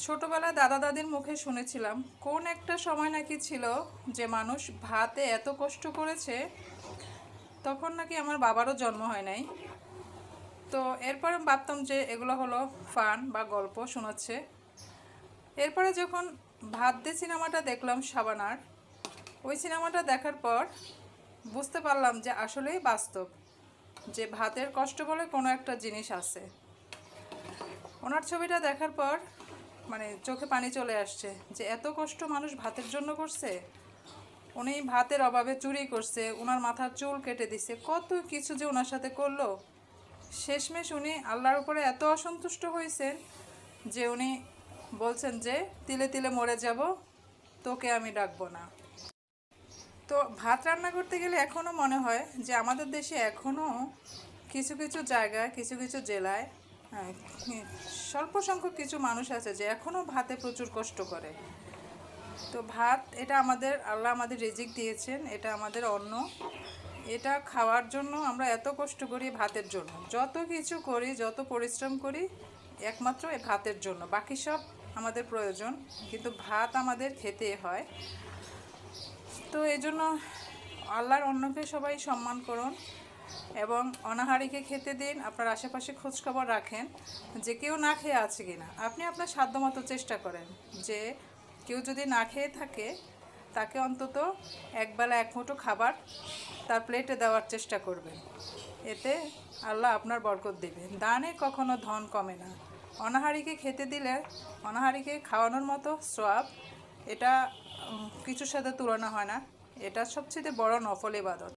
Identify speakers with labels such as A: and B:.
A: ছোটবেলায় দাদা দাদির মুখে শুনেছিলাম কোন একটা সময় নাকি ছিল যে মানুষ ভাতে এত কষ্ট করেছে, তখন নাকি আমার বাবারও জন্ম হয় নাই। তো এরপরে ভাবতাম যে এগুলো হলো ফান বা গল্প শোনাচ্ছে। এরপরে যখন ভাত দে সিনেমাটা দেখলাম শাবানার, ওই সিনেমাটা দেখার পর বুঝতে পারলাম যে আসলেই বাস্তব, যে ভাতের কষ্ট বলে কোনো একটা জিনিস আছে। ওনার ছবিটা দেখার পর মানে চোখে পানি চলে আসছে যে এত কষ্ট মানুষ ভাতের জন্য করছে। উনি ভাতের অভাবে চুরি করছে, ওনার মাথার চুল কেটে দিছে, কত কিছু যে ওনার সাথে করলো। শেষমেশ উনি আল্লাহর উপরে এত অসন্তুষ্ট হয়েছেন যে উনি বলছেন যে তিলে তিলে মরে যাব, তোকে আমি ডাকবো না। তো ভাত রান্না করতে গেলে এখনও মনে হয় যে আমাদের দেশে এখনও কিছু কিছু জায়গায়, কিছু কিছু জেলায় হ্যাঁ, স্বল্প সংখ্যক কিছু মানুষ আছে যে এখনও ভাতে প্রচুর কষ্ট করে। তো ভাত এটা আমাদের আল্লাহ আমাদের রিজিক দিয়েছেন, এটা আমাদের অন্ন। এটা খাওয়ার জন্য আমরা এত কষ্ট করি, ভাতের জন্য যত কিছু করি, যত পরিশ্রম করি, একমাত্র এই ভাতের জন্য। বাকি সব আমাদের প্রয়োজন, কিন্তু ভাত আমাদের খেতে হয়। তো এই জন্য আল্লাহর অন্নকে সবাই সম্মান করুন এবং অনাহারীকে খেতে দিন। আপনার আশেপাশে খোঁজখবর রাখেন যে কেউ না খেয়ে আছে কিনা। আপনি আপনার সাধ্যমতো চেষ্টা করেন যে কেউ যদি না খেয়ে থাকে তাকে অন্তত একবেলা এক মুঠো খাবার তার প্লেটে দেওয়ার চেষ্টা করবেন। এতে আল্লাহ আপনার বরকত দেবেন। দানে কখনো ধন কমে না। অনাহারীকে খেতে দিলে, অনাহারীকে খাওয়ানোর মতো সওয়াব এটা কিছুর সাথে তুলনা হয় না। এটা সবচেয়ে বড় নফল ইবাদত।